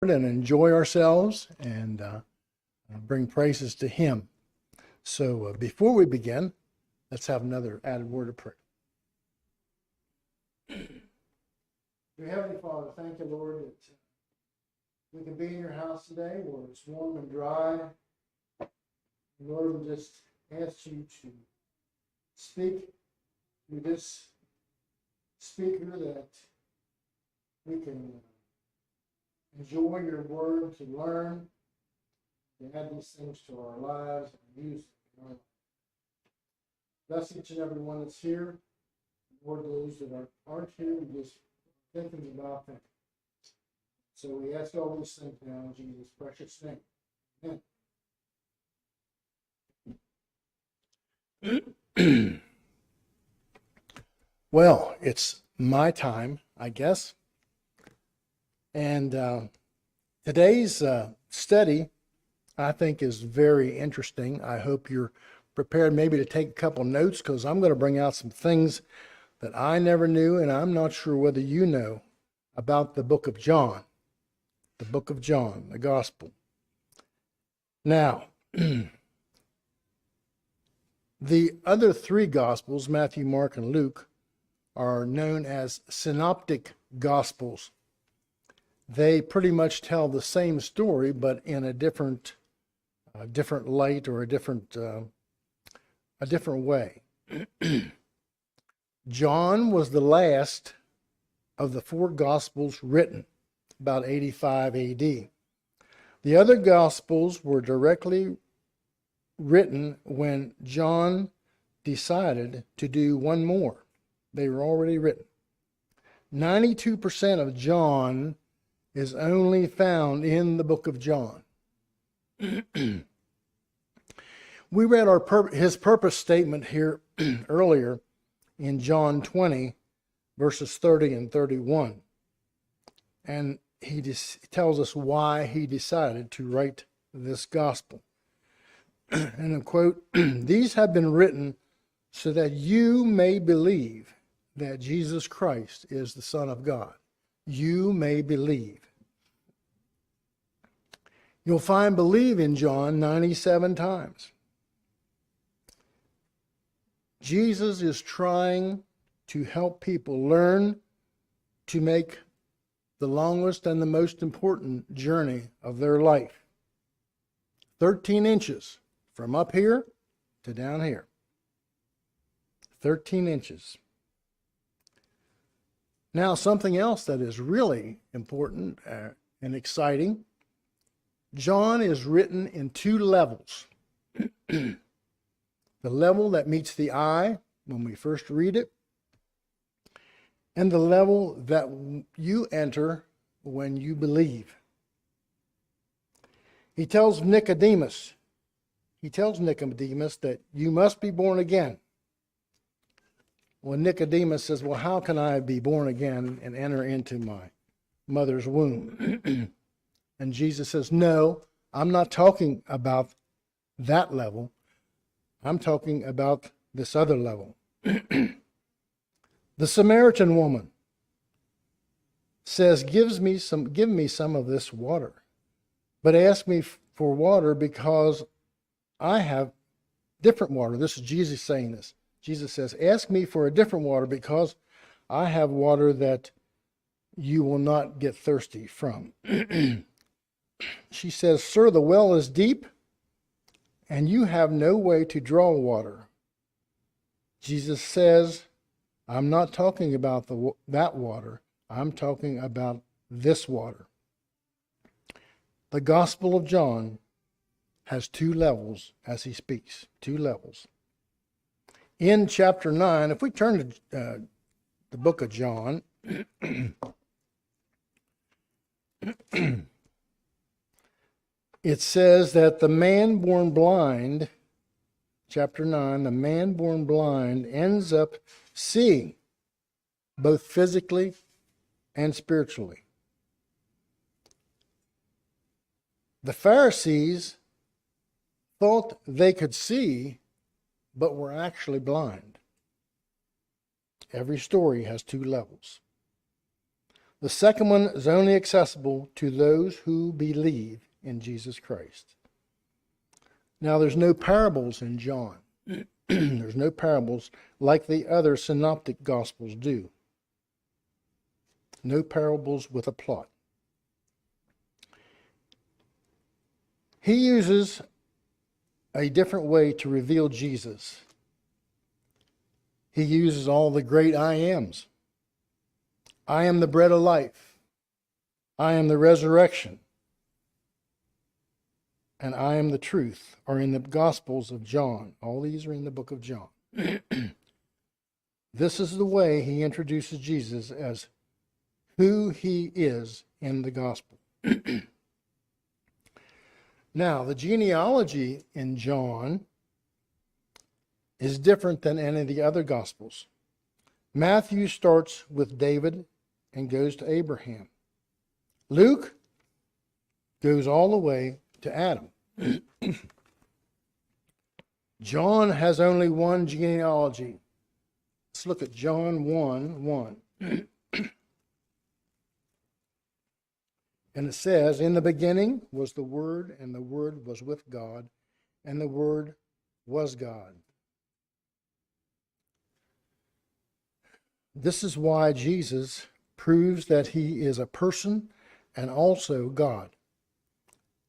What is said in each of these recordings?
and enjoy ourselves and bring praises to Him. So before we begin, let's have another added word of prayer. Dear Heavenly Father, thank you, Lord, that we can be in your house today where it's warm and dry. Lord, we just ask you to speak through this speaker that we can enjoy your word, to learn, to add these things to our lives and use them in our lives. Bless each and every one that's here. Lord, those that aren't here, we just thinking about them. So we ask all these things now in Jesus' precious name. Amen. Well, it's my time, I guess. And today's study, I think, is very interesting. I hope you're prepared maybe to take a couple notes, because I'm going to bring out some things that I never knew, and I'm not sure whether you know about the book of John. The book of John, the gospel. Now, the other three gospels, Matthew, Mark, and Luke, are known as synoptic gospels. They pretty much tell the same story, but in a different light, or a different way. John was the last of the four gospels written, about 85 AD. The other gospels were directly written when John decided to do one more. They were already written. 92% of John is only found in the book of John. We read his purpose statement here earlier in John 20, verses 30 and 31. And he tells us why he decided to write this gospel. And I quote, "These have been written so that you may believe that Jesus Christ is the Son of God." You may believe. You'll find believe in John 97 times. Jesus is trying to help people learn to make the longest and the most important journey of their life. 13 inches from up here to down here. 13 inches. Now, something else that is really important and exciting. John is written in two levels. The level that meets the eye when we first read it, and the level that you enter when you believe. He tells Nicodemus that you must be born again. Well, Nicodemus says, well, how can I be born again and enter into my mother's womb? And Jesus says, no, I'm not talking about that level. I'm talking about this other level. The Samaritan woman says, give me some of this water, but ask me for water because I have different water. This is Jesus saying this. Jesus says, ask me for a different water because I have water that you will not get thirsty from. She says, sir, the well is deep and you have no way to draw water. Jesus says, I'm not talking about that water. I'm talking about this water. The Gospel of John has two levels as he speaks, two levels. In chapter 9, if we turn to the book of John, it says that the man born blind, chapter 9, the man born blind ends up seeing, both physically and spiritually. The Pharisees thought they could see, but were actually blind. Every story has two levels. The second one is only accessible to those who believe in Jesus Christ. Now, there's no parables in John. There's no parables like the other synoptic gospels do. No parables with a plot. He uses a different way to reveal Jesus. He uses all the great I ams. I am the bread of life. I am the resurrection. And I am the truth, are in the Gospels of John. All these are in the book of John. This is the way he introduces Jesus as who he is in the gospel. Now, the genealogy in John is different than any of the other gospels. Matthew starts with David and goes to Abraham. Luke goes all the way to Adam. John has only one genealogy. Let's look at John 1:1. And it says, in the beginning was the Word, and the Word was with God, and the Word was God. This is why Jesus proves that he is a person and also God.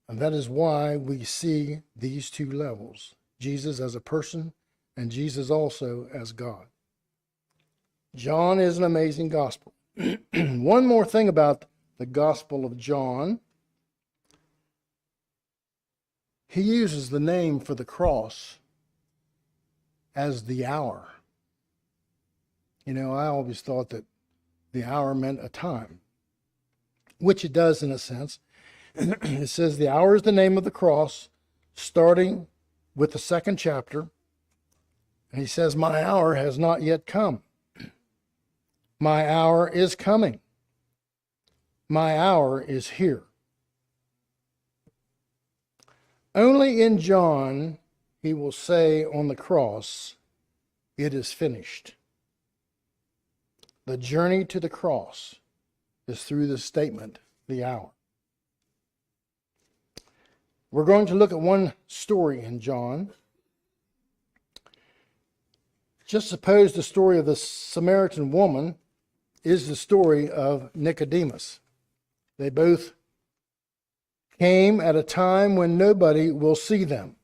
And that is why we see these two levels, Jesus as a person and Jesus also as God. John is an amazing gospel. One more thing about the Gospel of John. He uses the name for the cross as the hour. You know, I always thought that the hour meant a time, which it does in a sense. It says the hour is the name of the cross, starting with the second chapter. And he says, my hour has not yet come. My hour is coming. My hour is here. Only in John, he will say on the cross, it is finished. The journey to the cross is through the statement, the hour. We're going to look at one story in John. Just suppose the story of the Samaritan woman is the story of Nicodemus. They both came at a time when nobody will see them.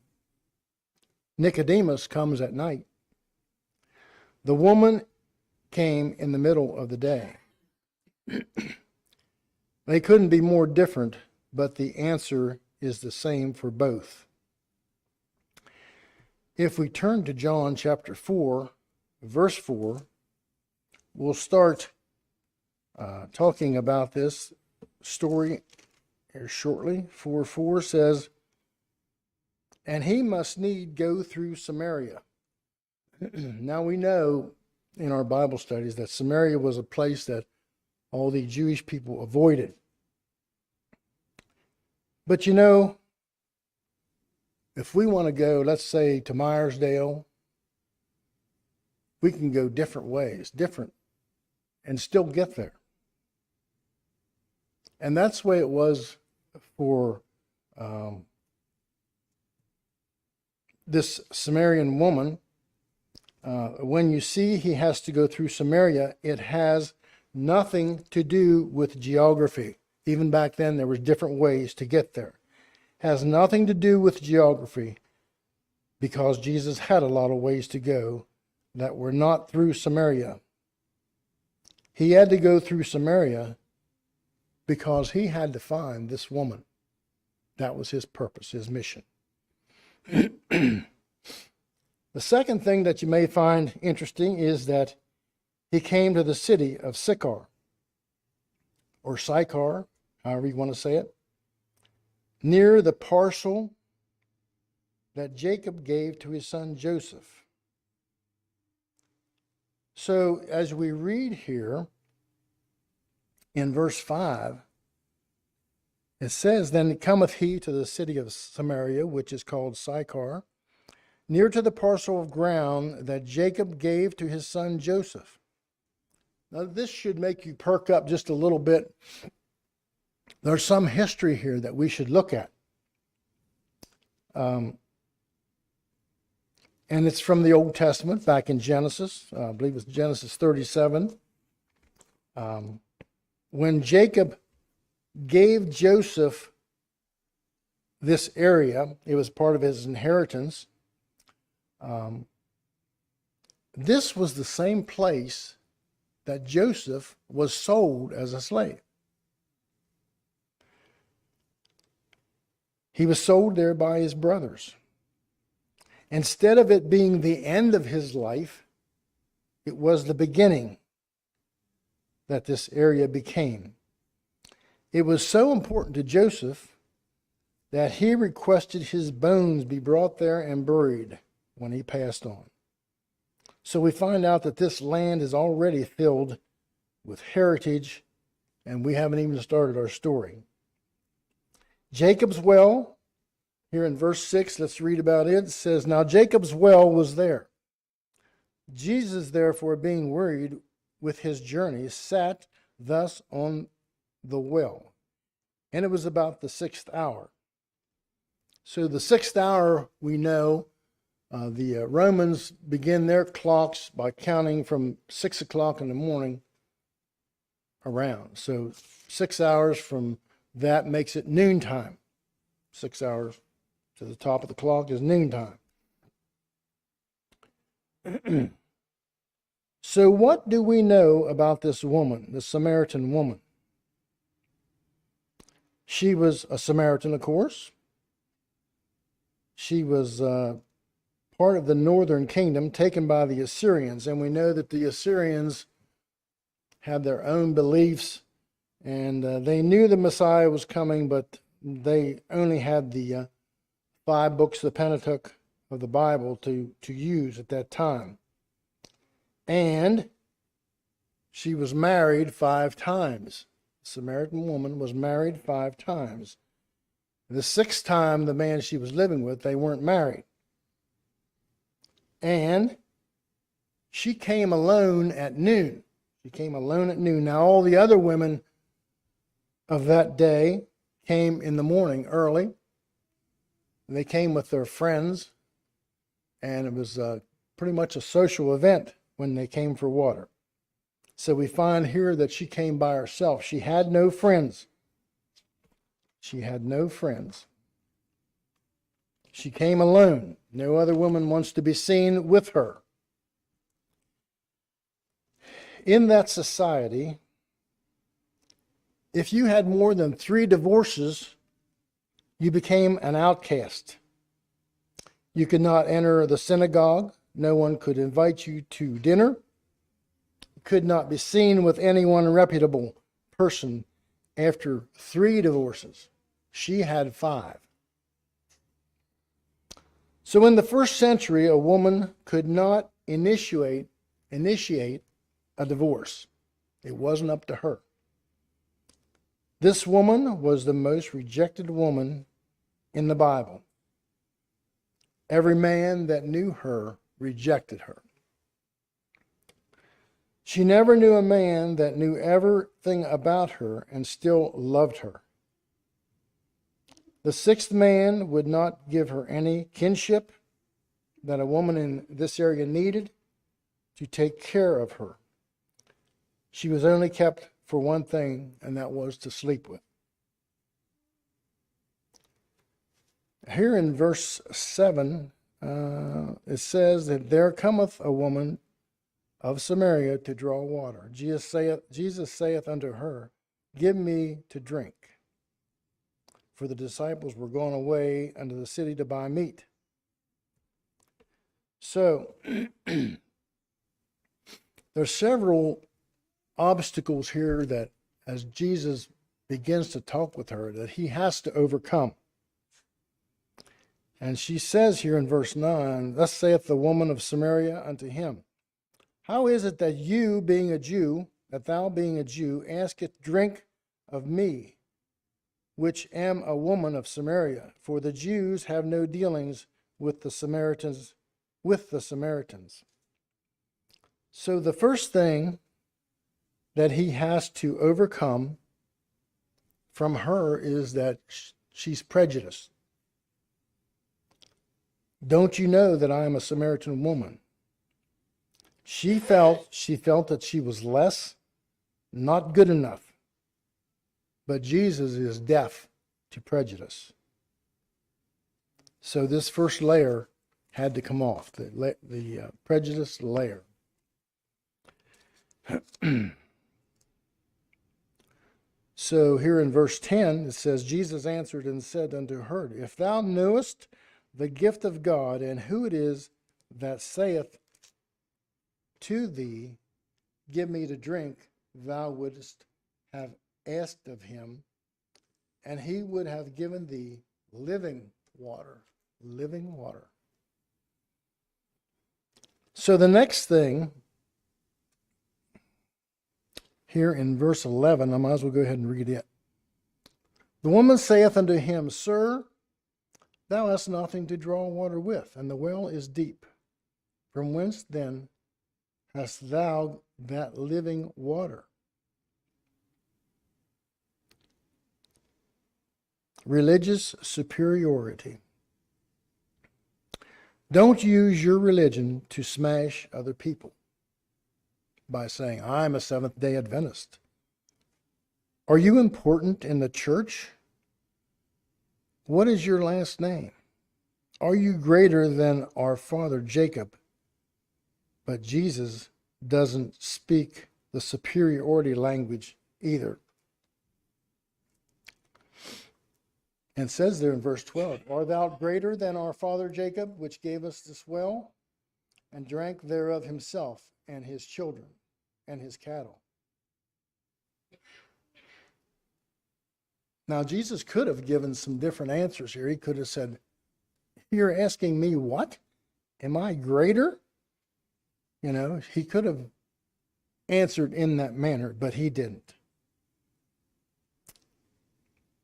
Nicodemus comes at night. The woman came in the middle of the day. They couldn't be more different, but the answer is the same for both. If we turn to John chapter 4, verse 4, we'll start talking about this story here shortly. 4:4 says, and he must need go through Samaria. Now we know in our Bible studies that Samaria was a place that all the Jewish people avoided. But you know, if we want to go, let's say, to Myersdale, we can go different ways, and still get there. And that's the way it was for this Samaritan woman. When you see he has to go through Samaria, it has nothing to do with geography. Even back then, there were different ways to get there. It has nothing to do with geography, because Jesus had a lot of ways to go that were not through Samaria. He had to go through Samaria because he had to find this woman. That was his purpose, his mission. The second thing that you may find interesting is that he came to the city of Sychar, or Sychar, however you want to say it, near the parcel that Jacob gave to his son Joseph. So as we read here in verse 5, it says, then cometh he to the city of Samaria, which is called Sychar, near to the parcel of ground that Jacob gave to his son Joseph. Now, this should make you perk up just a little bit. There's some history here that we should look at. And it's from the Old Testament, back in Genesis. I believe it's Genesis 37. When Jacob gave Joseph this area, it was part of his inheritance. This was the same place that Joseph was sold as a slave. He was sold there by his brothers. Instead of it being the end of his life, it was the beginning that this area became. It was so important to Joseph that he requested his bones be brought there and buried when he passed on. So we find out that this land is already filled with heritage, and we haven't even started our story. Jacob's well, here in verse 6, let's read about it. It says, "Now Jacob's well was there. Jesus, therefore, being wearied with his journey, sat thus on the well. And it was about the 6th hour." So the 6th hour, we know, the Romans begin their clocks by counting from 6 o'clock in the morning around. So 6 hours from that makes it noontime. 6 hours to the top of the clock is noontime. So what do we know about this woman, the Samaritan woman? She was a Samaritan, of course. She was part of the northern kingdom taken by the Assyrians. And we know that the Assyrians had their own beliefs, and they knew the Messiah was coming, but they only had the 5 books, the Pentateuch of the Bible, to use at that time. And she was married 5 times. The Samaritan woman was married 5 times. The 6th time, the man she was living with, they weren't married. And she came alone at noon. She came alone at noon. Now, all the other women of that day came in the morning early. They came with their friends, and it was pretty much a social event when they came for water. So we find here that she came by herself. She had no friends. She had no friends. She came alone. No other woman wants to be seen with her. In that society, if you had more than 3 divorces, you became an outcast. You could not enter the synagogue. No one could invite you to dinner. You could not be seen with any one reputable person after 3 divorces. She had 5. So in the 1st century, a woman could not initiate a divorce. It wasn't up to her. This woman was the most rejected woman in the Bible. Every man that knew her rejected her. She never knew a man that knew everything about her and still loved her. The 6th man would not give her any kinship that a woman in this area needed to take care of her. She was only kept for one thing, and that was to sleep with. Here in verse 7, it says that there cometh a woman of Samaria to draw water. Jesus saith unto her, Give me to drink. For the disciples were gone away unto the city to buy meat. So, there's several obstacles here that, as Jesus begins to talk with her, that he has to overcome. And she says here in verse 9, Thus saith the woman of Samaria unto him, How is it that you, being a Jew, that thou being a Jew, askest drink of me, which am a woman of Samaria? For the Jews have no dealings with the Samaritans. So the first thing that he has to overcome from her is that she's prejudiced. Don't you know that I am a Samaritan woman? She felt that she was less, not good enough. But Jesus is deaf to prejudice. So this first layer had to come off, the prejudice layer. So here in verse 10, it says, Jesus answered and said unto her, If thou knowest the gift of God, and who it is that saith to thee, Give me to drink, thou wouldst have asked of him, and he would have given thee living water. Living water. So the next thing, here in verse 11, I might as well go ahead and read it. The woman saith unto him, Sir, thou hast nothing to draw water with, and the well is deep. From whence then hast thou that living water? Religious superiority. Don't use your religion to smash other people by saying, I'm a Seventh-day Adventist. Are you important in the church? What is your last name? Are you greater than our father Jacob? But Jesus doesn't speak the superiority language either. And says there in verse 12, Art thou greater than our father Jacob, which gave us this well, and drank thereof himself, and his children, and his cattle? Now, Jesus could have given some different answers here. He could have said, You're asking me what? Am I greater? You know, he could have answered in that manner, but he didn't.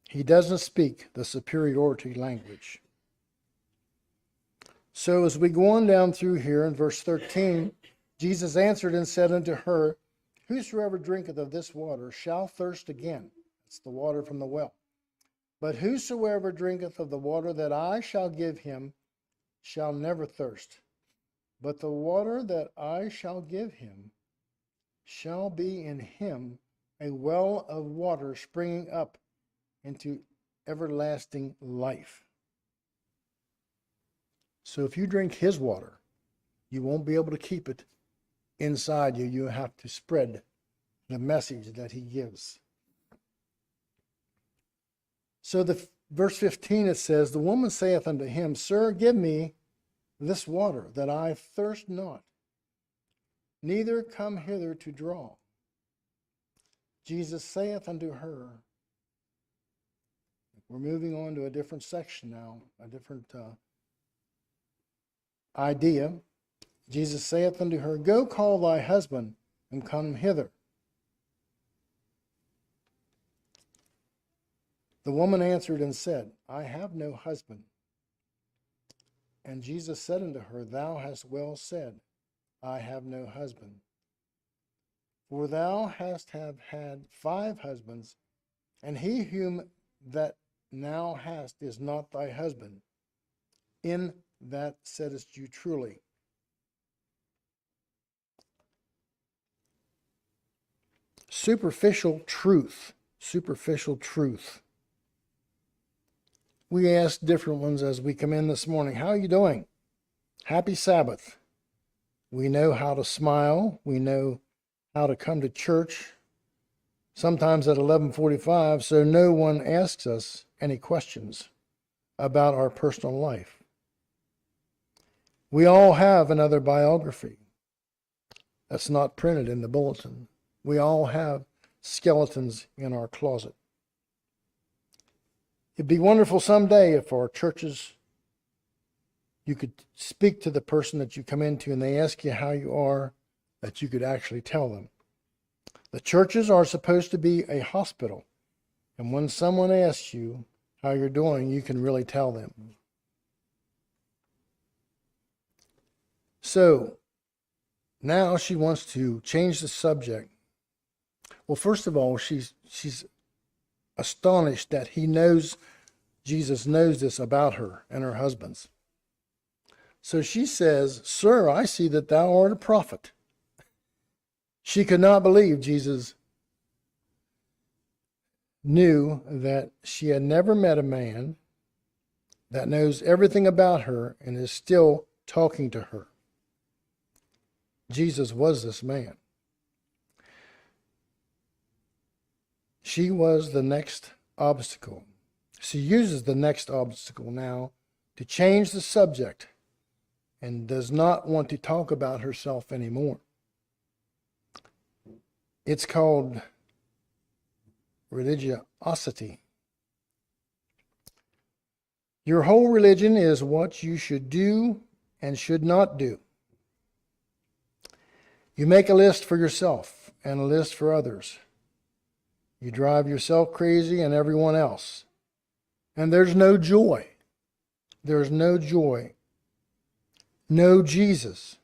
He doesn't speak the superiority language. So as we go on down through here in verse 13, Jesus answered and said unto her, Whosoever drinketh of this water shall thirst again. It's the water from the well. But whosoever drinketh of the water that I shall give him shall never thirst. But the water that I shall give him shall be in him a well of water springing up into everlasting life. So if you drink his water, you won't be able to keep it inside you. You have to spread the message that he gives. So verse 15, it says, The woman saith unto him, Sir, give me this water, that I thirst not, neither come hither to draw. Jesus saith unto her, we're moving on to a different section now, a different idea. Jesus saith unto her, Go call thy husband, and come hither. The woman answered and said, I have no husband. And Jesus said unto her, Thou hast well said, I have no husband. For thou hast have had 5 husbands, and he whom that now hast is not thy husband. In that saidst you truly. Superficial truth. Superficial truth. We ask different ones as we come in this morning, how are you doing? Happy Sabbath. We know how to smile. We know how to come to church, sometimes at 11:45, so no one asks us any questions about our personal life. We all have another biography that's not printed in the bulletin. We all have skeletons in our closet. It'd be wonderful someday if our churches, you could speak to the person that you come into and they ask you how you are, that you could actually tell them. The churches are supposed to be a hospital. And when someone asks you how you're doing, you can really tell them. So now she wants to change the subject. Well, first of all, she's astonished that Jesus knows this about her and her husband's. So she says, "Sir, I see that thou art a prophet." She could not believe Jesus knew that she had never met a man that knows everything about her and is still talking to her. Jesus was this man. She was the next obstacle. She uses the next obstacle now to change the subject and does not want to talk about herself anymore. It's called religiosity. Your whole religion is what you should do and should not do. You make a list for yourself and a list for others. You drive yourself crazy and everyone else. And there's no joy. There's no joy. No Jesus.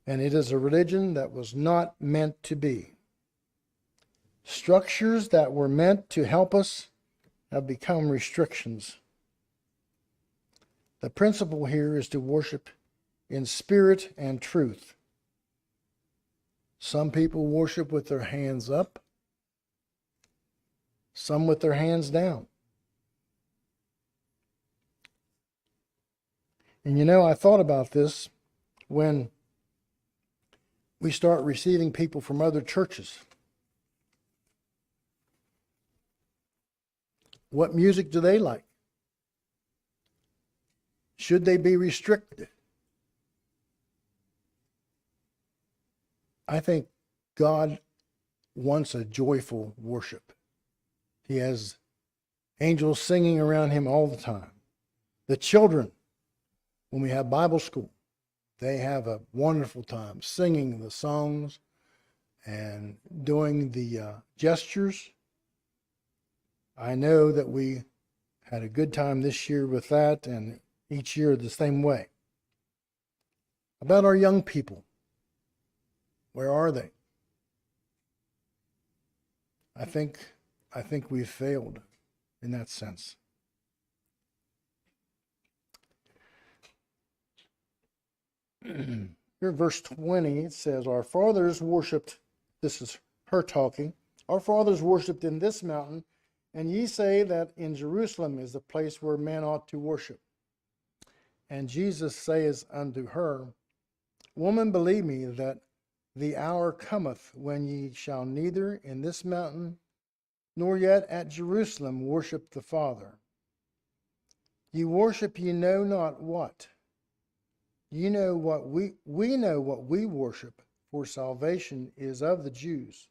And it is a religion that was not meant to be. Structures that were meant to help us have become restrictions. The principle here is to worship in spirit and truth. Some people worship with their hands up, some with their hands down. And you know, I thought about this when we start receiving people from other churches. What music do they like? Should they be restricted? I think God wants a joyful worship. He has angels singing around him all the time. The children, when we have Bible school, they have a wonderful time singing the songs and doing the gestures. I know that we had a good time this year with that, and each year the same way. About our young people, where are they? I think we've failed in that sense. Here, verse 20, it says, "Our fathers worshipped," this is her talking, "our fathers worshipped in this mountain, and ye say that in Jerusalem is the place where men ought to worship. And Jesus says unto her, Woman, believe me that the hour cometh when ye shall neither in this mountain nor yet at Jerusalem worship the Father. Ye worship ye know not what. Ye know what we know what we worship, for salvation is of the Jews.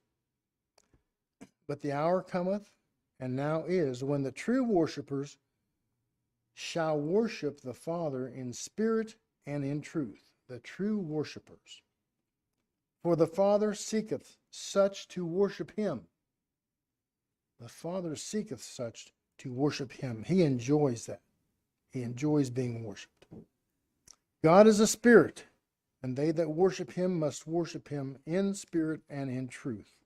But the hour cometh, and now is, when the true worshipers shall worship the Father in spirit and in truth." The true worshipers. "For the Father seeketh such to worship him." The Father seeketh such to worship him. He enjoys that. He enjoys being worshiped. "God is a spirit, and they that worship him must worship him in spirit and in truth."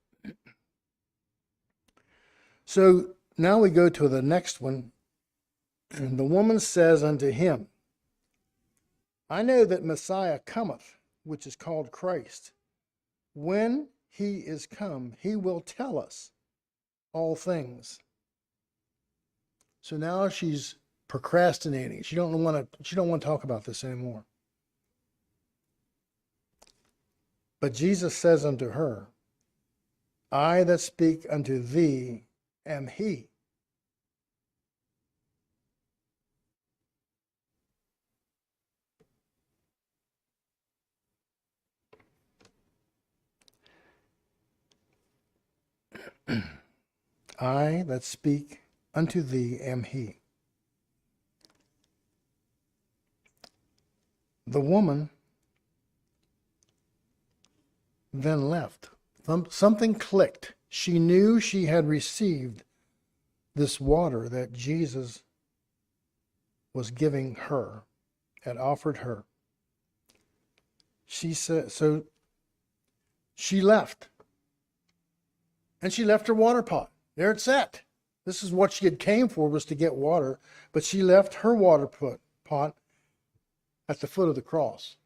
So now we go to the next one. And the woman says unto him, "I know that Messiah cometh, which is called Christ. When he is come, he will tell us all things." So now she's procrastinating. She don't want to talk about this anymore. But Jesus says unto her, "I that speak unto thee am he." "I that speak unto thee am he." The woman then left. Something clicked. She knew she had received this water that Jesus was giving her, had offered her. She said, so she left. And she left her water pot. There it sat. This is what she had came for, was to get water. But she left her water pot at the foot of the cross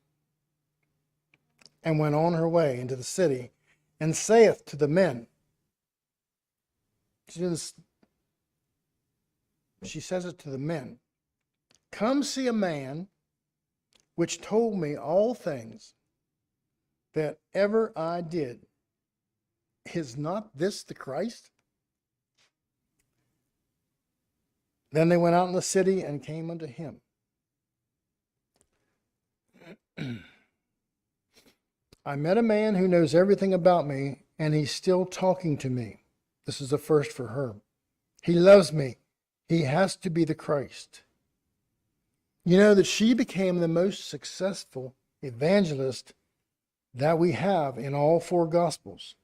and went on her way into the city and saith to the men. She says it to the men. Come see a man which told me all things that ever I did. Is not this the Christ? Then they went out in the city and came unto him. I met a man who knows everything about me, and he's still talking to me. This is a first for her. He loves me. He has to be the Christ. You know that she became the most successful evangelist that we have in all four Gospels.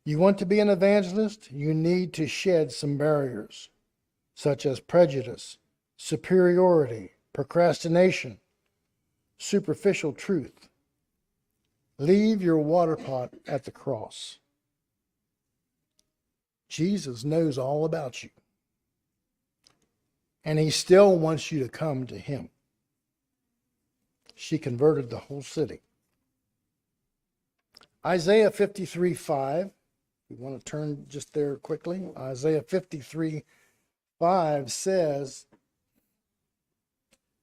You want to be an evangelist? You need to shed some barriers, such as prejudice, superiority, procrastination, superficial truth. Leave your water pot at the cross. Jesus knows all about you. And he still wants you to come to him. She converted the whole city. Isaiah 53:5. We want to turn just there quickly. Isaiah 53:5 says,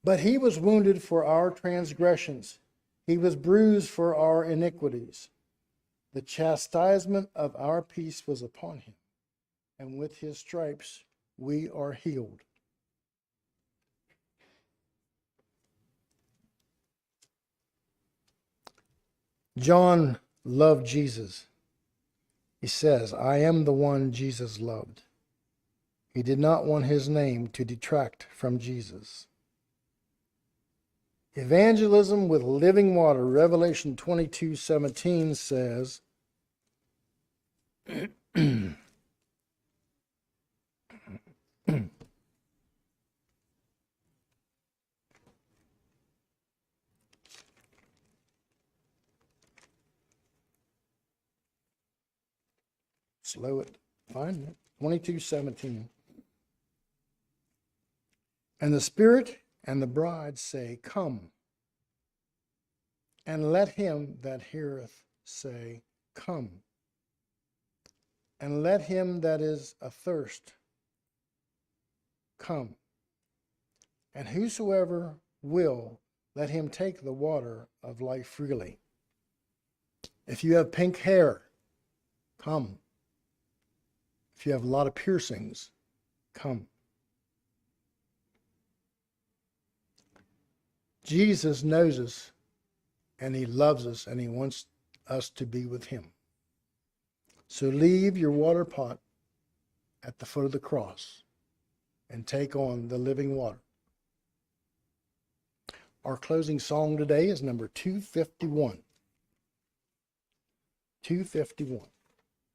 but he was wounded for our transgressions. He was bruised for our iniquities. The chastisement of our peace was upon him, and with his stripes we are healed. John loved Jesus. He says, I am the one Jesus loved. He did not want his name to detract from Jesus. Evangelism with living water. Revelation 22:17 says, slow it, find it. 22:17. And the Spirit and the bride say, come. And let him that heareth say, come. And let him that is athirst come. And whosoever will, let him take the water of life freely. If you have pink hair, come. If you have a lot of piercings, come. Jesus knows us, and he loves us, and he wants us to be with him. So leave your water pot at the foot of the cross and take on the living water. Our closing song today is number 251. 251.